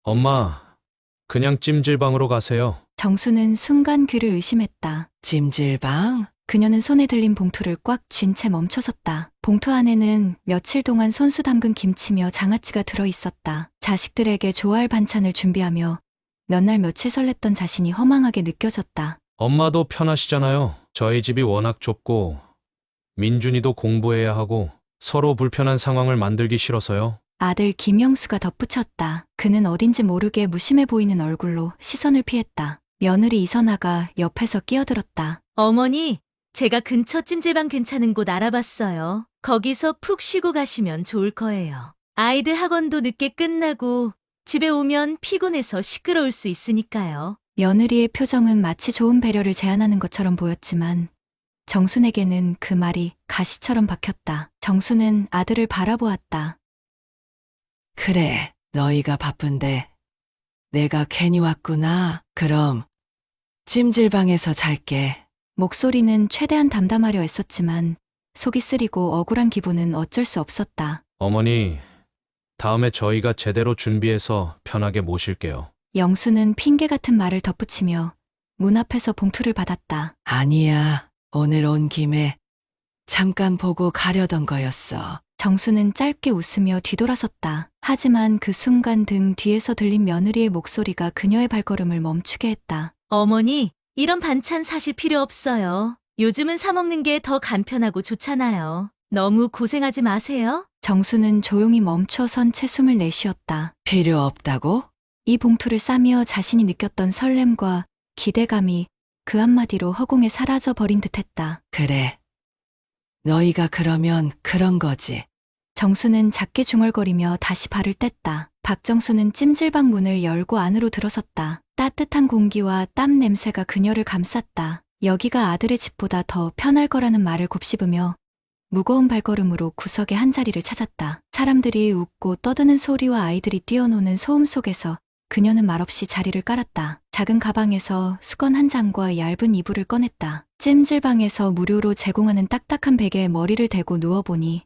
엄마, 그냥 찜질방으로 가세요. 정수는 순간 귀를 의심했다. 찜질방? 그녀는 손에 들린 봉투를 꽉 쥔 채 멈춰섰다. 봉투 안에는 며칠 동안 손수 담근 김치며 장아찌가 들어있었다. 자식들에게 좋아할 반찬을 준비하며 몇 날 며칠 설렜던 자신이 허망하게 느껴졌다. 엄마도 편하시잖아요. 저희 집이 워낙 좁고 민준이도 공부해야 하고 서로 불편한 상황을 만들기 싫어서요. 아들 김영수가 덧붙였다. 그는 어딘지 모르게 무심해 보이는 얼굴로 시선을 피했다. 며느리 이선아가 옆에서 끼어들었다. 어머니, 제가 근처 찜질방 괜찮은 곳 알아봤어요. 거기서 푹 쉬고 가시면 좋을 거예요. 아이들 학원도 늦게 끝나고 집에 오면 피곤해서 시끄러울 수 있으니까요. 며느리의 표정은 마치 좋은 배려를 제안하는 것처럼 보였지만 정순에게는 그 말이 가시처럼 박혔다. 정순은 아들을 바라보았다. 그래, 너희가 바쁜데 내가 괜히 왔구나. 그럼 찜질방에서 잘게. 목소리는 최대한 담담하려 애썼지만 속이 쓰리고 억울한 기분은 어쩔 수 없었다. 어머니, 다음에 저희가 제대로 준비해서 편하게 모실게요. 영수는 핑계 같은 말을 덧붙이며 문 앞에서 봉투를 받았다. 아니야, 오늘 온 김에 잠깐 보고 가려던 거였어. 정수는 짧게 웃으며 뒤돌아섰다. 하지만 그 순간 등 뒤에서 들린 며느리의 목소리가 그녀의 발걸음을 멈추게 했다. 어머니, 이런 반찬 사실 필요 없어요. 요즘은 사 먹는 게 더 간편하고 좋잖아요. 너무 고생하지 마세요. 정수는 조용히 멈춰선 채 숨을 내쉬었다. 필요 없다고? 이 봉투를 싸며 자신이 느꼈던 설렘과 기대감이 그 한마디로 허공에 사라져 버린 듯했다. 그래. 너희가 그러면 그런 거지. 정수는 작게 중얼거리며 다시 발을 뗐다. 박정수는 찜질방 문을 열고 안으로 들어섰다. 따뜻한 공기와 땀 냄새가 그녀를 감쌌다. 여기가 아들의 집보다 더 편할 거라는 말을 곱씹으며 무거운 발걸음으로 구석의 한 자리를 찾았다. 사람들이 웃고 떠드는 소리와 아이들이 뛰어노는 소음 속에서 그녀는 말없이 자리를 깔았다. 작은 가방에서 수건 한 장과 얇은 이불을 꺼냈다. 찜질방에서 무료로 제공하는 딱딱한 베개에 머리를 대고 누워보니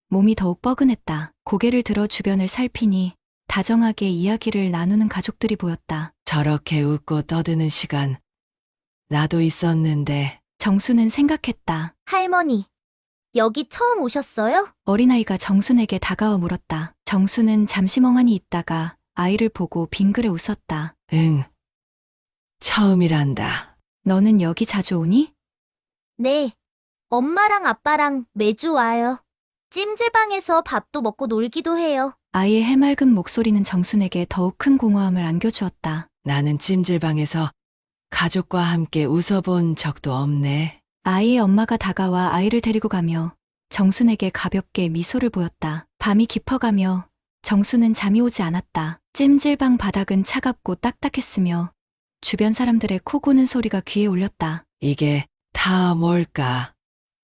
몸이 더욱 뻐근했다. 고개를 들어 주변을 살피니 다정하게 이야기를 나누는 가족들이 보였다. 저렇게 웃고 떠드는 시간 나도 있었는데. 정수는 생각했다. 할머니, 여기 처음 오셨어요? 어린아이가 정순에게 다가와 물었다. 정수는 잠시 멍하니 있다가 아이를 보고 빙그레 웃었다. 응. 처음이란다. 너는 여기 자주 오니? 네. 엄마랑 아빠랑 매주 와요. 찜질방에서 밥도 먹고 놀기도 해요. 아이의 해맑은 목소리는 정순에게 더욱 큰 공허함을 안겨주었다. 나는 찜질방에서 가족과 함께 웃어본 적도 없네. 아이의 엄마가 다가와 아이를 데리고 가며 정순에게 가볍게 미소를 보였다. 밤이 깊어가며 정수는 잠이 오지 않았다. 찜질방 바닥은 차갑고 딱딱했으며 주변 사람들의 코 고는 소리가 귀에 울렸다. 이게 다 뭘까?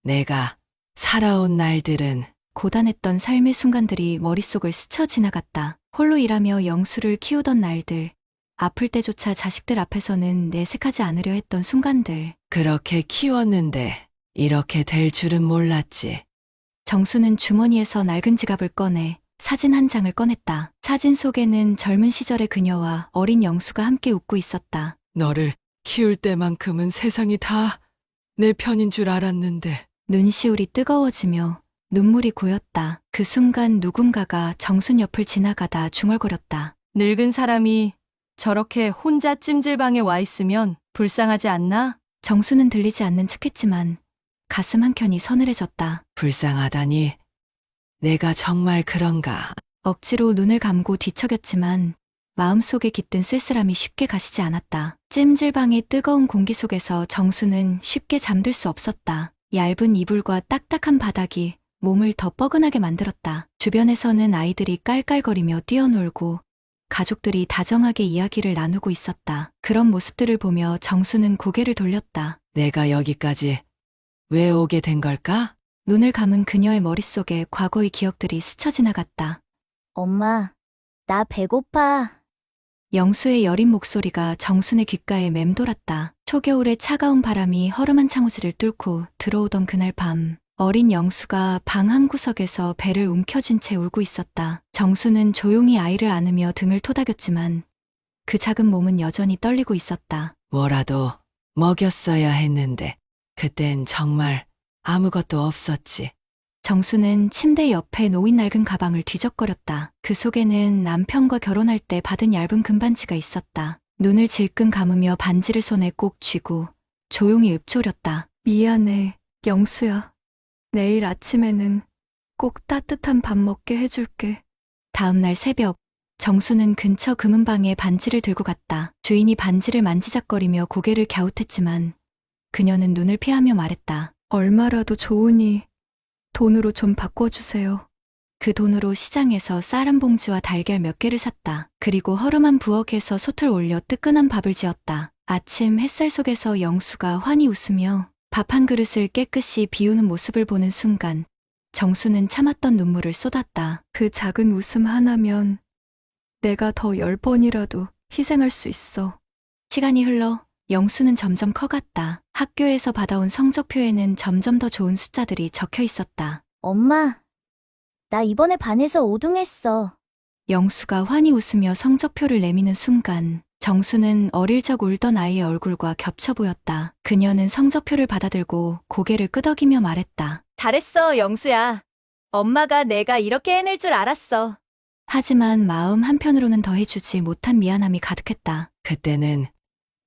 내가 살아온 날들은. 고단했던 삶의 순간들이 머릿속을 스쳐 지나갔다. 홀로 일하며 영수를 키우던 날들, 아플 때조차 자식들 앞에서는 내색하지 않으려 했던 순간들. 그렇게 키웠는데 이렇게 될 줄은 몰랐지. 정수는 주머니에서 낡은 지갑을 꺼내 사진 한 장을 꺼냈다. 사진 속에는 젊은 시절의 그녀와 어린 영수가 함께 웃고 있었다. 너를 키울 때만큼은 세상이 다 내 편인 줄 알았는데. 눈시울이 뜨거워지며 눈물이 고였다. 그 순간 누군가가 정순 옆을 지나가다 중얼거렸다. 늙은 사람이 저렇게 혼자 찜질방에 와 있으면 불쌍하지 않나? 정수는 들리지 않는 척했지만 가슴 한켠이 서늘해졌다. 불쌍하다니. 내가 정말 그런가? 억지로 눈을 감고 뒤척였지만 마음속에 깃든 쓸쓸함이 쉽게 가시지 않았다. 찜질방의 뜨거운 공기 속에서 정수는 쉽게 잠들 수 없었다. 얇은 이불과 딱딱한 바닥이 몸을 더 뻐근하게 만들었다. 주변에서는 아이들이 깔깔거리며 뛰어놀고 가족들이 다정하게 이야기를 나누고 있었다. 그런 모습들을 보며 정수는 고개를 돌렸다. 내가 여기까지 왜 오게 된 걸까? 눈을 감은 그녀의 머릿속에 과거의 기억들이 스쳐 지나갔다. 엄마, 나 배고파. 영수의 여린 목소리가 정순의 귓가에 맴돌았다. 초겨울의 차가운 바람이 허름한 창호지를 뚫고 들어오던 그날 밤, 어린 영수가 방 한구석에서 배를 움켜쥔 채 울고 있었다. 정수는 조용히 아이를 안으며 등을 토닥였지만 그 작은 몸은 여전히 떨리고 있었다. 뭐라도 먹였어야 했는데 그땐 정말 아무것도 없었지. 정수는 침대 옆에 놓인 낡은 가방을 뒤적거렸다. 그 속에는 남편과 결혼할 때 받은 얇은 금반지가 있었다. 눈을 질끈 감으며 반지를 손에 꼭 쥐고 조용히 읊조렸다. 미안해, 영수야. 내일 아침에는 꼭 따뜻한 밥 먹게 해줄게. 다음 날 새벽, 정수는 근처 금은방에 반지를 들고 갔다. 주인이 반지를 만지작거리며 고개를 갸웃했지만 그녀는 눈을 피하며 말했다. 얼마라도 좋으니 돈으로 좀 바꿔주세요. 그 돈으로 시장에서 쌀 한 봉지와 달걀 몇 개를 샀다. 그리고 허름한 부엌에서 솥을 올려 뜨끈한 밥을 지었다. 아침 햇살 속에서 영수가 환히 웃으며 밥 한 그릇을 깨끗이 비우는 모습을 보는 순간 정수는 참았던 눈물을 쏟았다. 그 작은 웃음 하나면 내가 더 10번이라도 희생할 수 있어. 시간이 흘러 영수는 점점 커갔다. 학교에서 받아온 성적표에는 점점 더 좋은 숫자들이 적혀 있었다. 엄마, 나 이번에 반에서 5등 했어. 영수가 환히 웃으며 성적표를 내미는 순간 정수는 어릴 적 울던 아이의 얼굴과 겹쳐 보였다. 그녀는 성적표를 받아들고 고개를 끄덕이며 말했다. 잘했어, 영수야. 엄마가 내가 이렇게 해낼 줄 알았어. 하지만 마음 한편으로는 더해주지 못한 미안함이 가득했다. 그때는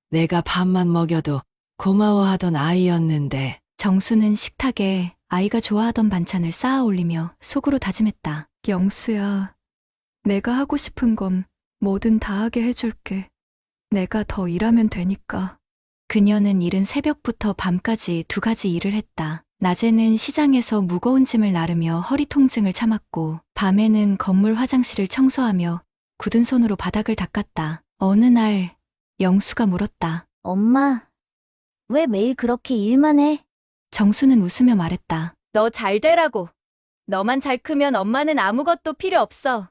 내가 밥만 먹여도 고마워하던 아이였는데 정수는 식탁에 아이가 좋아하던 반찬을 쌓아 올리며 속으로 다짐했다. 영수야, 내가 하고 싶은 건 뭐든 다 하게 해줄게. 내가 더 일하면 되니까. 그녀는 이른 새벽부터 밤까지 2가지 일을 했다. 낮에는 시장에서 무거운 짐을 나르며 허리 통증을 참았고 밤에는 건물 화장실을 청소하며 굳은 손으로 바닥을 닦았다. 어느 날 영수가 물었다. 엄마, 왜 매일 그렇게 일만 해? 정수는 웃으며 말했다. 너 잘 되라고. 너만 잘 크면 엄마는 아무것도 필요 없어.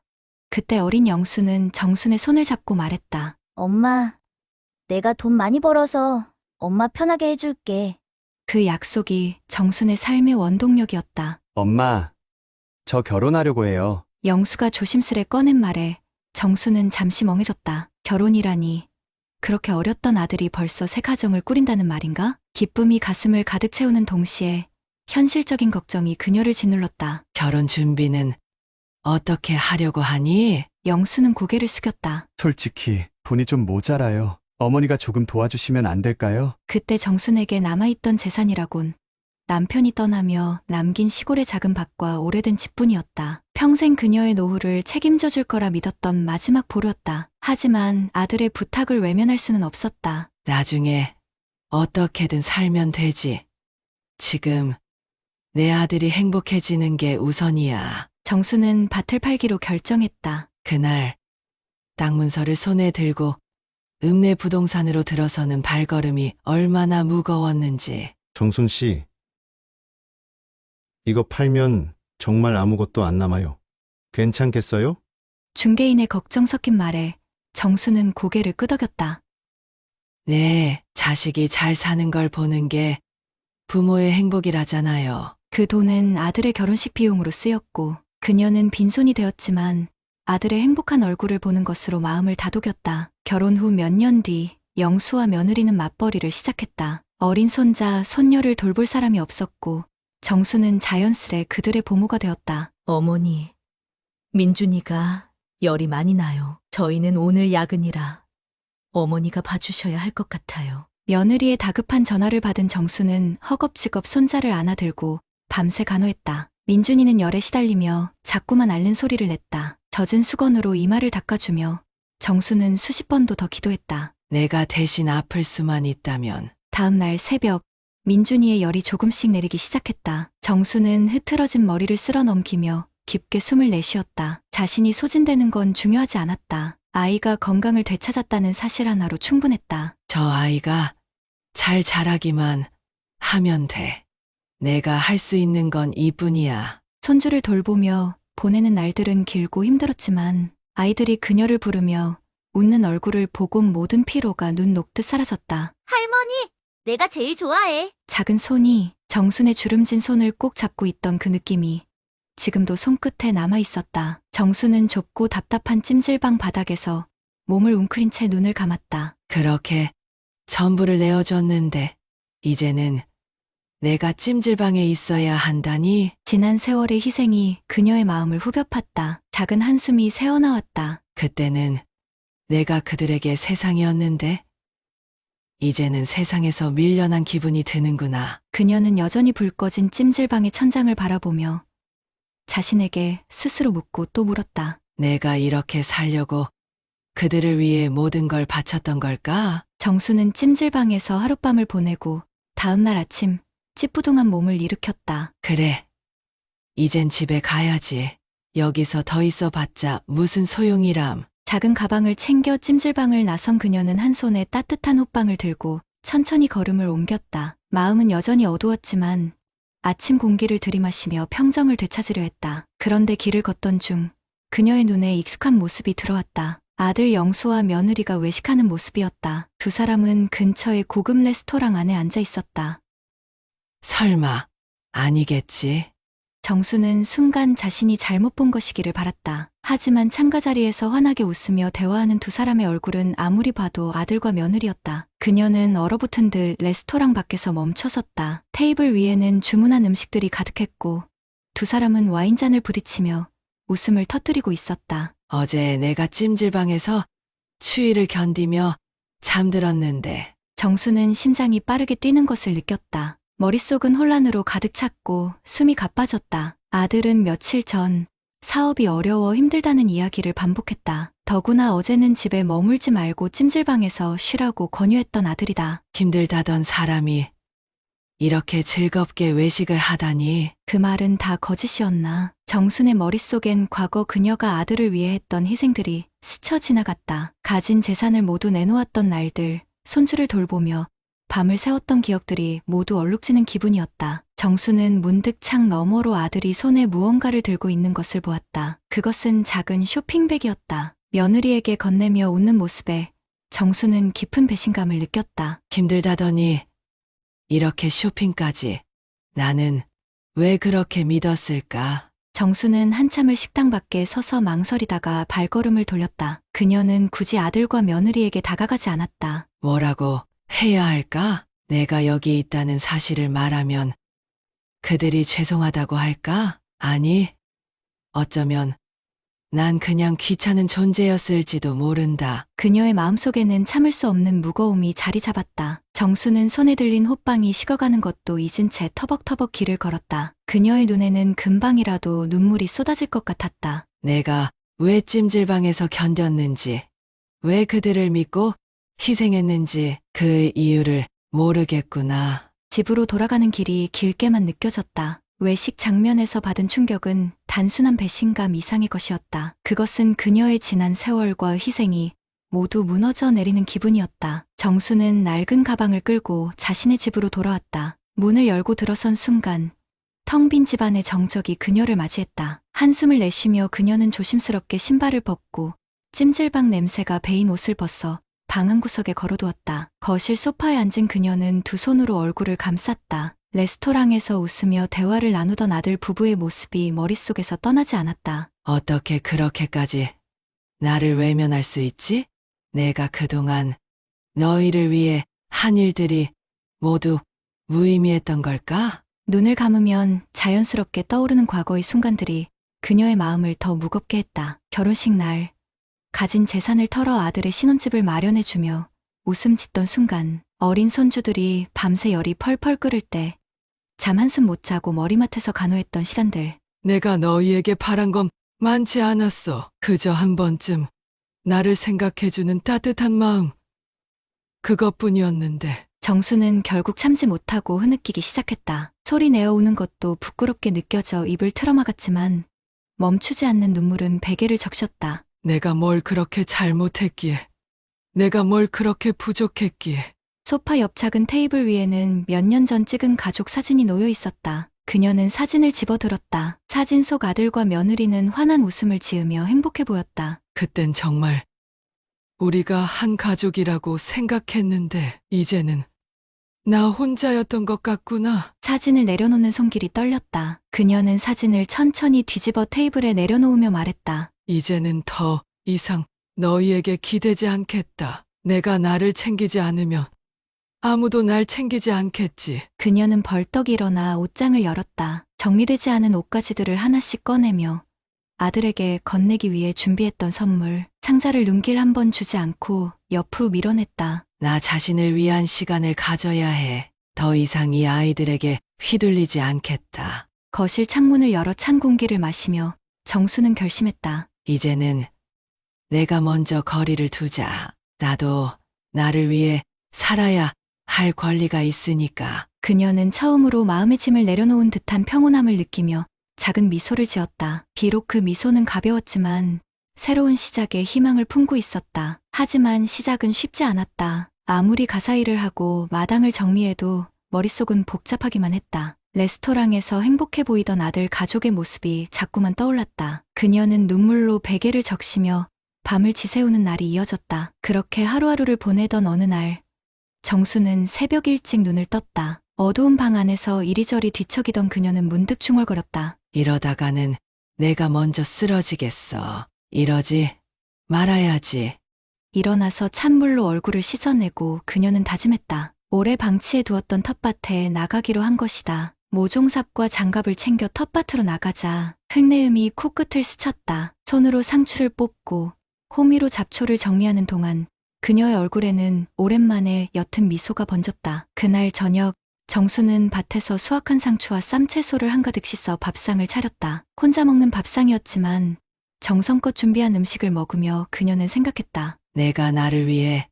그때 어린 영수는 정순의 손을 잡고 말했다. 엄마, 내가 돈 많이 벌어서 엄마 편하게 해줄게. 그 약속이 정순의 삶의 원동력이었다. 엄마, 저 결혼하려고 해요. 영수가 조심스레 꺼낸 말에 정수는 잠시 멍해졌다. 결혼이라니. 그렇게 어렸던 아들이 벌써 새 가정을 꾸린다는 말인가? 기쁨이 가슴을 가득 채우는 동시에 현실적인 걱정이 그녀를 짓눌렀다. 결혼 준비는 어떻게 하려고 하니? 영수는 고개를 숙였다. 솔직히 돈이 좀 모자라요. 어머니가 조금 도와주시면 안 될까요? 그때 정순에게 남아있던 재산이라곤 남편이 떠나며 남긴 시골의 작은 밭과 오래된 집뿐이었다. 평생 그녀의 노후를 책임져 줄 거라 믿었던 마지막 보루였다. 하지만 아들의 부탁을 외면할 수는 없었다. 나중에 어떻게든 살면 되지. 지금 내 아들이 행복해지는 게 우선이야. 정수는 밭을 팔기로 결정했다. 그날 땅 문서를 손에 들고 읍내 부동산으로 들어서는 발걸음이 얼마나 무거웠는지. 정순 씨, 이거 팔면 정말 아무것도 안 남아요. 괜찮겠어요? 중개인의 걱정 섞인 말에 정수는 고개를 끄덕였다. 네, 자식이 잘 사는 걸 보는 게 부모의 행복이라잖아요. 그 돈은 아들의 결혼식 비용으로 쓰였고 그녀는 빈손이 되었지만 아들의 행복한 얼굴을 보는 것으로 마음을 다독였다. 결혼 후 몇 년 뒤 영수와 며느리는 맞벌이를 시작했다. 어린 손자, 손녀를 돌볼 사람이 없었고 정수는 자연스레 그들의 보모가 되었다. 어머니, 민준이가 열이 많이 나요. 저희는 오늘 야근이라 어머니가 봐주셔야 할 것 같아요. 며느리의 다급한 전화를 받은 정수는 허겁지겁 손자를 안아들고 밤새 간호했다. 민준이는 열에 시달리며 자꾸만 앓는 소리를 냈다. 젖은 수건으로 이마를 닦아주며 정수는 수십 번도 더 기도했다. 내가 대신 아플 수만 있다면. 다음 날 새벽 민준이의 열이 조금씩 내리기 시작했다. 정수는 흐트러진 머리를 쓸어 넘기며 깊게 숨을 내쉬었다. 자신이 소진되는 건 중요하지 않았다. 아이가 건강을 되찾았다는 사실 하나로 충분했다. 저 아이가 잘 자라기만 하면 돼. 내가 할 수 있는 건 이뿐이야. 손주를 돌보며 보내는 날들은 길고 힘들었지만 아이들이 그녀를 부르며 웃는 얼굴을 보고 모든 피로가 눈 녹듯 사라졌다. 할머니, 내가 제일 좋아해. 작은 손이 정순의 주름진 손을 꼭 잡고 있던 그 느낌이 지금도 손끝에 남아 있었다. 정순은 좁고 답답한 찜질방 바닥에서 몸을 웅크린 채 눈을 감았다. 그렇게 전부를 내어줬는데 이제는 내가 찜질방에 있어야 한다니. 지난 세월의 희생이 그녀의 마음을 후벼 팠다. 작은 한숨이 새어나왔다. 그때는 내가 그들에게 세상이었는데 이제는 세상에서 밀려난 기분이 드는구나. 그녀는 여전히 불 꺼진 찜질방의 천장을 바라보며 자신에게 스스로 묻고 또 물었다. 내가 이렇게 살려고 그들을 위해 모든 걸 바쳤던 걸까? 정수는 찜질방에서 하룻밤을 보내고 다음날 아침 찌뿌둥한 몸을 일으켰다. 그래. 이젠 집에 가야지. 여기서 더 있어봤자 무슨 소용이람. 작은 가방을 챙겨 찜질방을 나선 그녀는 한 손에 따뜻한 호빵을 들고 천천히 걸음을 옮겼다. 마음은 여전히 어두웠지만 아침 공기를 들이마시며 평정을 되찾으려 했다. 그런데 길을 걷던 중 그녀의 눈에 익숙한 모습이 들어왔다. 아들 영수와 며느리가 외식하는 모습이었다. 두 사람은 근처의 고급 레스토랑 안에 앉아 있었다. 설마 아니겠지? 정수는 순간 자신이 잘못 본 것이기를 바랐다. 하지만 참가 자리에서 환하게 웃으며 대화하는 두 사람의 얼굴은 아무리 봐도 아들과 며느리였다. 그녀는 얼어붙은 듯 레스토랑 밖에서 멈춰섰다. 테이블 위에는 주문한 음식들이 가득했고 두 사람은 와인잔을 부딪히며 웃음을 터뜨리고 있었다. 어제 내가 찜질방에서 추위를 견디며 잠들었는데 정수는 심장이 빠르게 뛰는 것을 느꼈다. 머릿속은 혼란으로 가득 찼고 숨이 가빠졌다. 아들은 며칠 전 사업이 어려워 힘들다는 이야기를 반복했다. 더구나 어제는 집에 머물지 말고 찜질방에서 쉬라고 권유했던 아들이다. 힘들다던 사람이 이렇게 즐겁게 외식을 하다니. 그 말은 다 거짓이었나. 정순의 머릿속엔 과거 그녀가 아들을 위해 했던 희생들이 스쳐 지나갔다. 가진 재산을 모두 내놓았던 날들, 손주를 돌보며 밤을 새웠던 기억들이 모두 얼룩지는 기분이었다. 정수는 문득 창 너머로 아들이 손에 무언가를 들고 있는 것을 보았다. 그것은 작은 쇼핑백이었다. 며느리에게 건네며 웃는 모습에 정수는 깊은 배신감을 느꼈다. 힘들다더니 이렇게 쇼핑까지. 나는 왜 그렇게 믿었을까? 정수는 한참을 식당 밖에 서서 망설이다가 발걸음을 돌렸다. 그녀는 굳이 아들과 며느리에게 다가가지 않았다. 뭐라고 해야 할까? 내가 여기 있다는 사실을 말하면 그들이 죄송하다고 할까? 아니, 어쩌면 난 그냥 귀찮은 존재였을지도 모른다. 그녀의 마음속에는 참을 수 없는 무거움이 자리 잡았다. 정수는 손에 들린 호빵이 식어가는 것도 잊은 채 터벅터벅 길을 걸었다. 그녀의 눈에는 금방이라도 눈물이 쏟아질 것 같았다. 내가 왜 찜질방에서 견뎠는지, 왜 그들을 믿고 희생했는지 그 이유를 모르겠구나. 집으로 돌아가는 길이 길게만 느껴졌다. 외식 장면에서 받은 충격은 단순한 배신감 이상의 것이었다. 그것은 그녀의 지난 세월과 희생이 모두 무너져 내리는 기분이었다. 정수는 낡은 가방을 끌고 자신의 집으로 돌아왔다. 문을 열고 들어선 순간 텅 빈 집안의 정적이 그녀를 맞이했다. 한숨을 내쉬며 그녀는 조심스럽게 신발을 벗고 찜질방 냄새가 배인 옷을 벗어 방 한구석에 걸어두었다. 거실 소파에 앉은 그녀는 두 손으로 얼굴을 감쌌다. 레스토랑에서 웃으며 대화를 나누던 아들 부부의 모습이 머릿속에서 떠나지 않았다. 어떻게 그렇게까지 나를 외면할 수 있지? 내가 그동안 너희를 위해 한 일들이 모두 무의미했던 걸까? 눈을 감으면 자연스럽게 떠오르는 과거의 순간들이 그녀의 마음을 더 무겁게 했다. 결혼식 날, 가진 재산을 털어 아들의 신혼집을 마련해주며 웃음 짓던 순간, 어린 손주들이 밤새 열이 펄펄 끓을 때 잠 한숨 못 자고 머리맡에서 간호했던 시간들. 내가 너희에게 바란 건 많지 않았어. 그저 한 번쯤 나를 생각해주는 따뜻한 마음. 그것뿐이었는데. 정수는 결국 참지 못하고 흐느끼기 시작했다. 소리 내어 우는 것도 부끄럽게 느껴져 입을 틀어막았지만 멈추지 않는 눈물은 베개를 적셨다. 내가 뭘 그렇게 잘못했기에. 내가 뭘 그렇게 부족했기에. 소파 옆 작은 테이블 위에는 몇 년 전 찍은 가족 사진이 놓여 있었다. 그녀는 사진을 집어들었다. 사진 속 아들과 며느리는 환한 웃음을 지으며 행복해 보였다. 그땐 정말 우리가 한 가족이라고 생각했는데 이제는 나 혼자였던 것 같구나. 사진을 내려놓는 손길이 떨렸다. 그녀는 사진을 천천히 뒤집어 테이블에 내려놓으며 말했다. 이제는 더 이상 너희에게 기대지 않겠다. 내가 나를 챙기지 않으면 아무도 날 챙기지 않겠지. 그녀는 벌떡 일어나 옷장을 열었다. 정리되지 않은 옷가지들을 하나씩 꺼내며 아들에게 건네기 위해 준비했던 선물, 상자를 눈길 한 번 주지 않고 옆으로 밀어냈다. 나 자신을 위한 시간을 가져야 해. 더 이상 이 아이들에게 휘둘리지 않겠다. 거실 창문을 열어 찬 공기를 마시며 정수는 결심했다. 이제는 내가 먼저 거리를 두자. 나도 나를 위해 살아야 할 권리가 있으니까. 그녀는 처음으로 마음의 짐을 내려놓은 듯한 평온함을 느끼며 작은 미소를 지었다. 비록 그 미소는 가벼웠지만 새로운 시작에 희망을 품고 있었다. 하지만 시작은 쉽지 않았다. 아무리 가사 일을 하고 마당을 정리해도 머릿속은 복잡하기만 했다. 레스토랑에서 행복해 보이던 아들 가족의 모습이 자꾸만 떠올랐다. 그녀는 눈물로 베개를 적시며 밤을 지새우는 날이 이어졌다. 그렇게 하루하루를 보내던 어느 날, 정수는 새벽 일찍 눈을 떴다. 어두운 방 안에서 이리저리 뒤척이던 그녀는 문득 중얼거렸다. 이러다가는 내가 먼저 쓰러지겠어. 이러지 말아야지. 일어나서 찬물로 얼굴을 씻어내고 그녀는 다짐했다. 오래 방치해 두었던 텃밭에 나가기로 한 것이다. 모종삽과 장갑을 챙겨 텃밭으로 나가자 흙내음이 코끝을 스쳤다. 손으로 상추를 뽑고 호미로 잡초를 정리하는 동안 그녀의 얼굴에는 오랜만에 옅은 미소가 번졌다. 그날 저녁 정수는 밭에서 수확한 상추와 쌈채소를 한가득 씻어 밥상을 차렸다. 혼자 먹는 밥상이었지만 정성껏 준비한 음식을 먹으며 그녀는 생각했다. 내가 나를 위해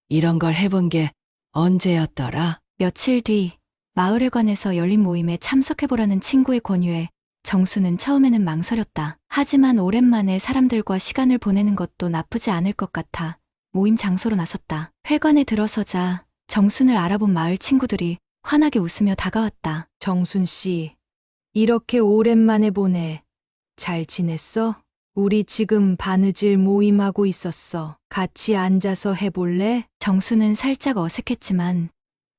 이런 걸 해본 게 언제였더라? 며칠 뒤 마을회관에서 열린 모임에 참석해보라는 친구의 권유에 정수는 처음에는 망설였다. 하지만 오랜만에 사람들과 시간을 보내는 것도 나쁘지 않을 것 같아 모임 장소로 나섰다. 회관에 들어서자 정순을 알아본 마을 친구들이 환하게 웃으며 다가왔다. 정순 씨, 이렇게 오랜만에 보네. 잘 지냈어? 우리 지금 바느질 모임하고 있었어. 같이 앉아서 해볼래? 정수는 살짝 어색했지만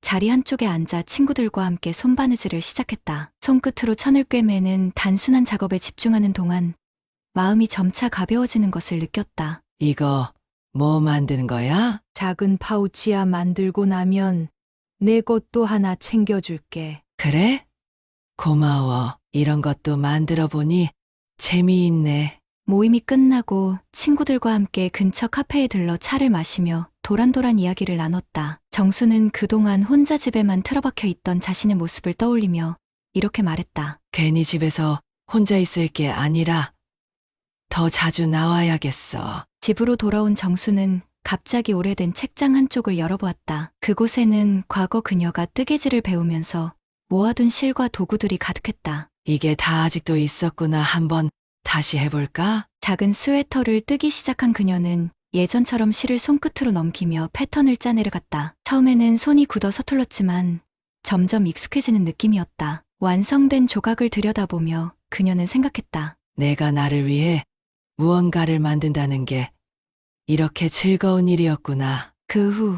자리 한쪽에 앉아 친구들과 함께 손바느질을 시작했다. 손끝으로 천을 꿰매는 단순한 작업에 집중하는 동안 마음이 점차 가벼워지는 것을 느꼈다. 이거 뭐 만드는 거야? 작은 파우치야 만들고 나면 내 것도 하나 챙겨줄게. 그래? 고마워. 이런 것도 만들어 보니 재미있네. 모임이 끝나고 친구들과 함께 근처 카페에 들러 차를 마시며 도란도란 이야기를 나눴다. 정수는 그동안 혼자 집에만 틀어박혀 있던 자신의 모습을 떠올리며 이렇게 말했다. 괜히 집에서 혼자 있을 게 아니라 더 자주 나와야겠어. 집으로 돌아온 정수는 갑자기 오래된 책장 한쪽을 열어보았다. 그곳에는 과거 그녀가 뜨개질을 배우면서 모아둔 실과 도구들이 가득했다. 이게 다 아직도 있었구나. 한번 다시 해볼까? 작은 스웨터를 뜨기 시작한 그녀는 예전처럼 실을 손끝으로 넘기며 패턴을 짜내려갔다. 처음에는 손이 굳어 서툴렀지만 점점 익숙해지는 느낌이었다. 완성된 조각을 들여다보며 그녀는 생각했다. 내가 나를 위해 무언가를 만든다는 게 이렇게 즐거운 일이었구나. 그 후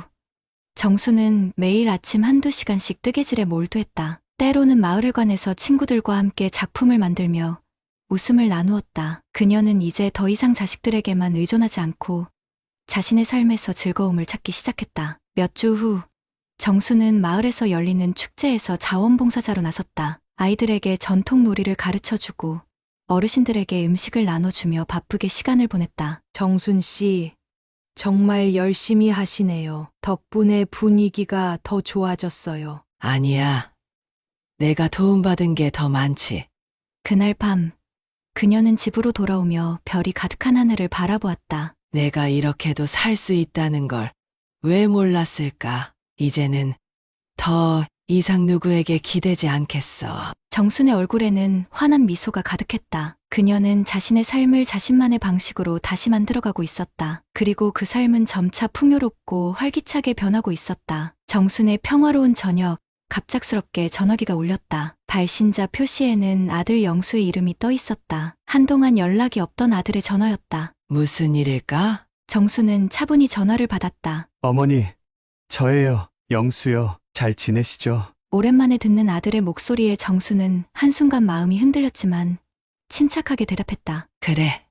정수는 매일 아침 한두 시간씩 뜨개질에 몰두했다. 때로는 마을회관에서 친구들과 함께 작품을 만들며 웃음을 나누었다. 그녀는 이제 더 이상 자식들에게만 의존하지 않고 자신의 삶에서 즐거움을 찾기 시작했다. 몇 주 후 정수는 마을에서 열리는 축제에서 자원봉사자로 나섰다. 아이들에게 전통 놀이를 가르쳐주고 어르신들에게 음식을 나눠주며 바쁘게 시간을 보냈다. 정순 씨, 정말 열심히 하시네요. 덕분에 분위기가 더 좋아졌어요. 아니야. 내가 도움받은 게 더 많지. 그날 밤 그녀는 집으로 돌아오며 별이 가득한 하늘을 바라보았다. 내가 이렇게도 살 수 있다는 걸 왜 몰랐을까? 이제는 더 이상 누구에게 기대지 않겠어. 정순의 얼굴에는 환한 미소가 가득했다. 그녀는 자신의 삶을 자신만의 방식으로 다시 만들어가고 있었다. 그리고 그 삶은 점차 풍요롭고 활기차게 변하고 있었다. 정순의 평화로운 저녁, 갑작스럽게 전화기가 울렸다. 발신자 표시에는 아들 영수의 이름이 떠 있었다. 한동안 연락이 없던 아들의 전화였다. 무슨 일일까? 정수는 차분히 전화를 받았다. 어머니, 저예요. 영수요. 잘 지내시죠? 오랜만에 듣는 아들의 목소리에 정수는 한순간 마음이 흔들렸지만 침착하게 대답했다. 그래.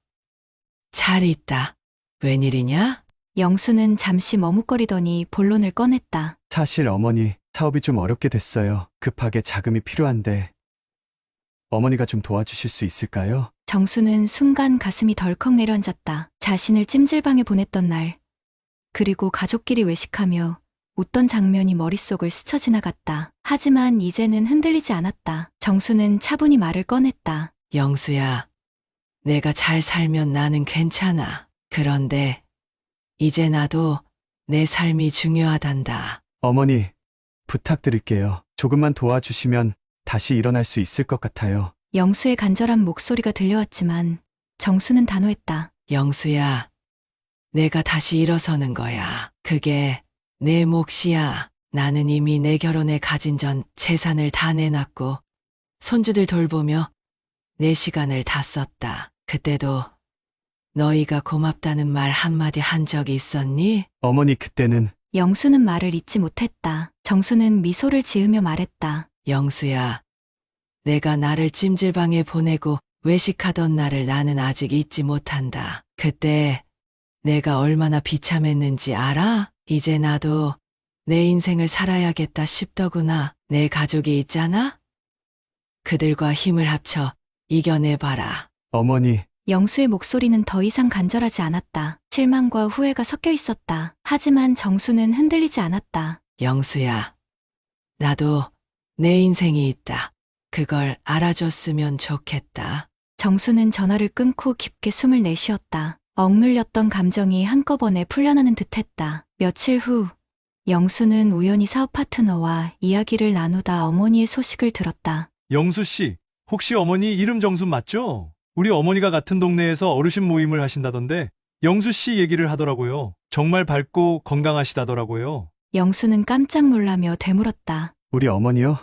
잘 있다. 웬일이냐? 영수는 잠시 머뭇거리더니 본론을 꺼냈다. 사실 어머니, 사업이 좀 어렵게 됐어요. 급하게 자금이 필요한데, 어머니가 좀 도와주실 수 있을까요? 정수는 순간 가슴이 덜컥 내려앉았다. 자신을 찜질방에 보냈던 날, 그리고 가족끼리 외식하며 웃던 장면이 머릿속을 스쳐 지나갔다. 하지만 이제는 흔들리지 않았다. 정수는 차분히 말을 꺼냈다. 영수야, 내가 잘 살면 나는 괜찮아. 그런데 이제 나도 내 삶이 중요하단다. 어머니, 부탁드릴게요. 조금만 도와주시면 다시 일어날 수 있을 것 같아요. 영수의 간절한 목소리가 들려왔지만 정수는 단호했다. 영수야, 내가 다시 일어서는 거야. 그게 내 몫이야. 나는 이미 내 결혼에 가진 전 재산을 다 내놨고 손주들 돌보며 내 시간을 다 썼다. 그때도 너희가 고맙다는 말 한마디 한 적이 있었니? 어머니, 그때는 영수는 말을 잇지 못했다. 정수는 미소를 지으며 말했다. 영수야, 내가 나를 찜질방에 보내고 외식하던 날을 나는 아직 잊지 못한다. 그때 내가 얼마나 비참했는지 알아? 이제 나도 내 인생을 살아야겠다 싶더구나. 내 가족이 있잖아? 그들과 힘을 합쳐 이겨내봐라. 어머니, 영수의 목소리는 더 이상 간절하지 않았다. 실망과 후회가 섞여 있었다. 하지만 정수는 흔들리지 않았다. 영수야, 나도 내 인생이 있다. 그걸 알아줬으면 좋겠다. 정수는 전화를 끊고 깊게 숨을 내쉬었다. 억눌렸던 감정이 한꺼번에 풀려나는 듯했다. 며칠 후, 영수는 우연히 사업 파트너와 이야기를 나누다 어머니의 소식을 들었다. 영수 씨, 혹시 어머니 이름 정순 맞죠? 우리 어머니가 같은 동네에서 어르신 모임을 하신다던데 영수 씨 얘기를 하더라고요. 정말 밝고 건강하시다더라고요. 영수는 깜짝 놀라며 되물었다. 우리 어머니요?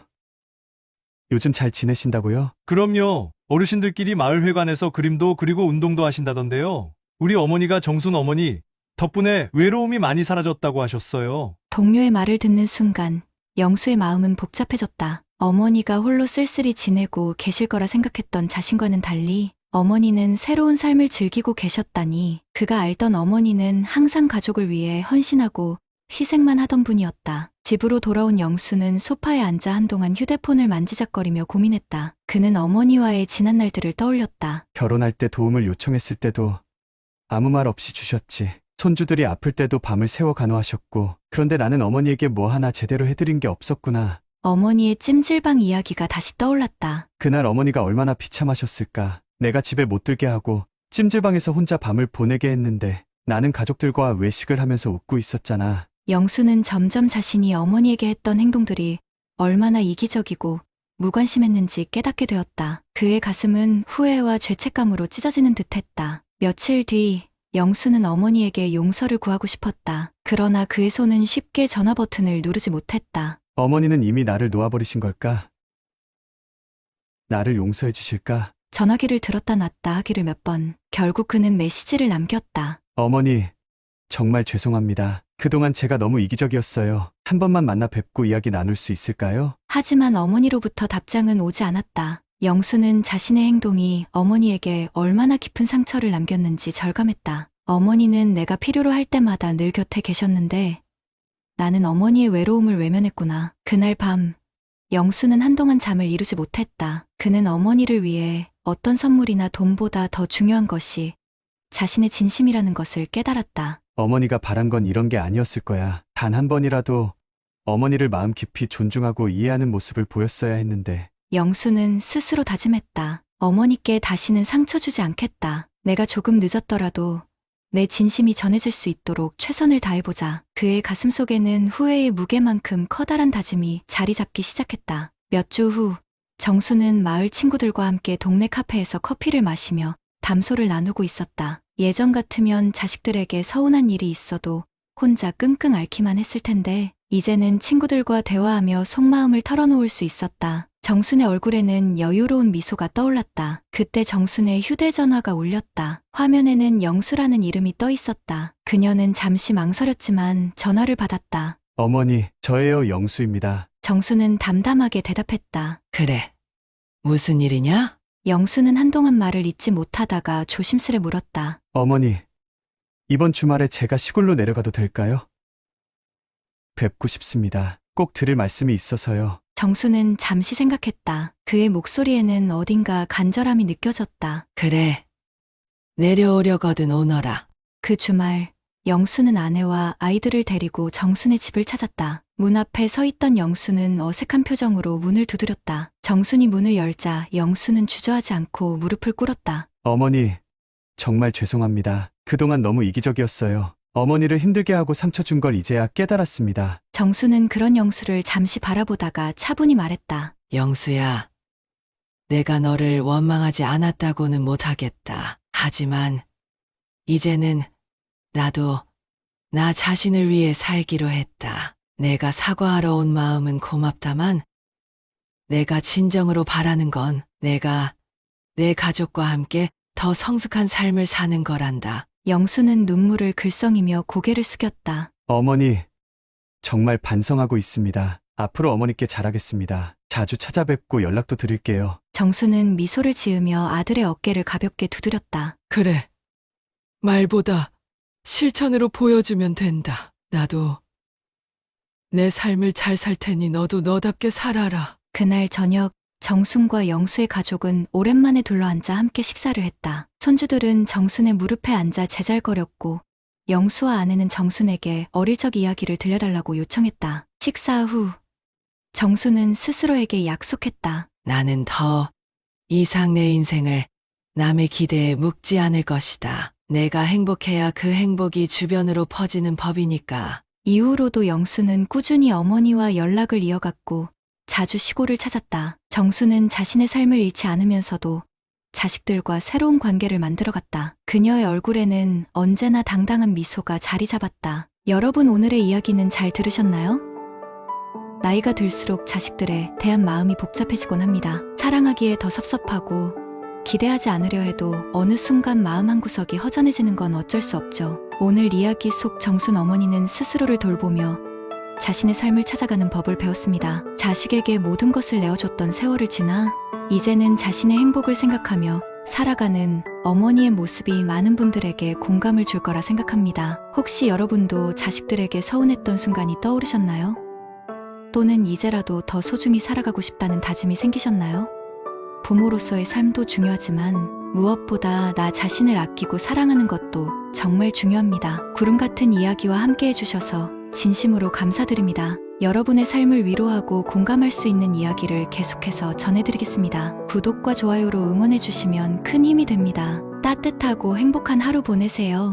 요즘 잘 지내신다고요? 그럼요. 어르신들끼리 마을회관에서 그림도 그리고 운동도 하신다던데요. 우리 어머니가 정순 어머니 덕분에 외로움이 많이 사라졌다고 하셨어요. 동료의 말을 듣는 순간 영수의 마음은 복잡해졌다. 어머니가 홀로 쓸쓸히 지내고 계실 거라 생각했던 자신과는 달리 어머니는 새로운 삶을 즐기고 계셨다니, 그가 알던 어머니는 항상 가족을 위해 헌신하고 희생만 하던 분이었다. 집으로 돌아온 영수는 소파에 앉아 한동안 휴대폰을 만지작거리며 고민했다. 그는 어머니와의 지난 날들을 떠올렸다. 결혼할 때 도움을 요청했을 때도 아무 말 없이 주셨지. 손주들이 아플 때도 밤을 새워 간호하셨고, 그런데 나는 어머니에게 뭐 하나 제대로 해드린 게 없었구나. 어머니의 찜질방 이야기가 다시 떠올랐다. 그날 어머니가 얼마나 비참하셨을까. 내가 집에 못 들게 하고 찜질방에서 혼자 밤을 보내게 했는데 나는 가족들과 외식을 하면서 웃고 있었잖아. 영수는 점점 자신이 어머니에게 했던 행동들이 얼마나 이기적이고 무관심했는지 깨닫게 되었다. 그의 가슴은 후회와 죄책감으로 찢어지는 듯했다. 며칠 뒤 영수는 어머니에게 용서를 구하고 싶었다. 그러나 그의 손은 쉽게 전화 버튼을 누르지 못했다. 어머니는 이미 나를 놓아버리신 걸까? 나를 용서해 주실까? 전화기를 들었다 놨다 하기를 몇 번. 결국 그는 메시지를 남겼다. 어머니, 정말 죄송합니다. 그동안 제가 너무 이기적이었어요. 한 번만 만나 뵙고 이야기 나눌 수 있을까요? 하지만 어머니로부터 답장은 오지 않았다. 영수는 자신의 행동이 어머니에게 얼마나 깊은 상처를 남겼는지 절감했다. 어머니는 내가 필요로 할 때마다 늘 곁에 계셨는데 나는 어머니의 외로움을 외면했구나. 그날 밤 영수는 한동안 잠을 이루지 못했다. 그는 어머니를 위해 어떤 선물이나 돈보다 더 중요한 것이 자신의 진심이라는 것을 깨달았다. 어머니가 바란 건 이런 게 아니었을 거야. 단 한 번이라도 어머니를 마음 깊이 존중하고 이해하는 모습을 보였어야 했는데. 영수는 스스로 다짐했다. 어머니께 다시는 상처 주지 않겠다. 내가 조금 늦었더라도 내 진심이 전해질 수 있도록 최선을 다해보자. 그의 가슴속에는 후회의 무게만큼 커다란 다짐이 자리 잡기 시작했다. 몇 주 후, 정수는 마을 친구들과 함께 동네 카페에서 커피를 마시며 담소를 나누고 있었다. 예전 같으면 자식들에게 서운한 일이 있어도 혼자 끙끙 앓기만 했을 텐데 이제는 친구들과 대화하며 속마음을 털어놓을 수 있었다. 정순의 얼굴에는 여유로운 미소가 떠올랐다. 그때 정순의 휴대전화가 울렸다. 화면에는 영수라는 이름이 떠 있었다. 그녀는 잠시 망설였지만 전화를 받았다. 어머니, 저예요, 영수입니다. 정수는 담담하게 대답했다. 그래. 무슨 일이냐? 영수는 한동안 말을 잇지 못하다가 조심스레 물었다. 어머니, 이번 주말에 제가 시골로 내려가도 될까요? 뵙고 싶습니다. 꼭 드릴 말씀이 있어서요. 정수는 잠시 생각했다. 그의 목소리에는 어딘가 간절함이 느껴졌다. 그래. 내려오려거든 오너라. 그 주말, 영수는 아내와 아이들을 데리고 정순의 집을 찾았다. 문 앞에 서 있던 영수는 어색한 표정으로 문을 두드렸다. 정순이 문을 열자 영수는 주저하지 않고 무릎을 꿇었다. 어머니, 정말 죄송합니다. 그동안 너무 이기적이었어요. 어머니를 힘들게 하고 상처 준 걸 이제야 깨달았습니다. 정수는 그런 영수를 잠시 바라보다가 차분히 말했다. 영수야, 내가 너를 원망하지 않았다고는 못하겠다. 하지만 이제는 나도 나 자신을 위해 살기로 했다. 내가 사과하러 온 마음은 고맙다만 내가 진정으로 바라는 건 내가 내 가족과 함께 더 성숙한 삶을 사는 거란다. 영수는 눈물을 글썽이며 고개를 숙였다. 어머니, 정말 반성하고 있습니다. 앞으로 어머니께 잘하겠습니다. 자주 찾아뵙고 연락도 드릴게요. 정수는 미소를 지으며 아들의 어깨를 가볍게 두드렸다. 그래. 말보다 실천으로 보여주면 된다. 나도 내 삶을 잘 살 테니 너도 너답게 살아라. 그날 저녁 정순과 영수의 가족은 오랜만에 둘러앉아 함께 식사를 했다. 손주들은 정순의 무릎에 앉아 제잘거렸고 영수와 아내는 정순에게 어릴 적 이야기를 들려달라고 요청했다. 식사 후 정수는 스스로에게 약속했다. 나는 더 이상 내 인생을 남의 기대에 묵지 않을 것이다. 내가 행복해야 그 행복이 주변으로 퍼지는 법이니까. 이후로도 영수는 꾸준히 어머니와 연락을 이어갔고 자주 시골을 찾았다. 정수는 자신의 삶을 잃지 않으면서도 자식들과 새로운 관계를 만들어갔다. 그녀의 얼굴에는 언제나 당당한 미소가 자리 잡았다. 여러분, 오늘의 이야기는 잘 들으셨나요? 나이가 들수록 자식들에 대한 마음이 복잡해지곤 합니다. 사랑하기에 더 섭섭하고 기대하지 않으려 해도 어느 순간 마음 한구석이 허전해지는 건 어쩔 수 없죠. 오늘 이야기 속 정순 어머니는 스스로를 돌보며 자신의 삶을 찾아가는 법을 배웠습니다. 자식에게 모든 것을 내어줬던 세월을 지나 이제는 자신의 행복을 생각하며 살아가는 어머니의 모습이 많은 분들에게 공감을 줄 거라 생각합니다. 혹시 여러분도 자식들에게 서운했던 순간이 떠오르셨나요? 또는 이제라도 더 소중히 살아가고 싶다는 다짐이 생기셨나요? 부모로서의 삶도 중요하지만 무엇보다 나 자신을 아끼고 사랑하는 것도 정말 중요합니다. 구름 같은 이야기와 함께 해주셔서 진심으로 감사드립니다. 여러분의 삶을 위로하고 공감할 수 있는 이야기를 계속해서 전해드리겠습니다. 구독과 좋아요로 응원해주시면 큰 힘이 됩니다. 따뜻하고 행복한 하루 보내세요.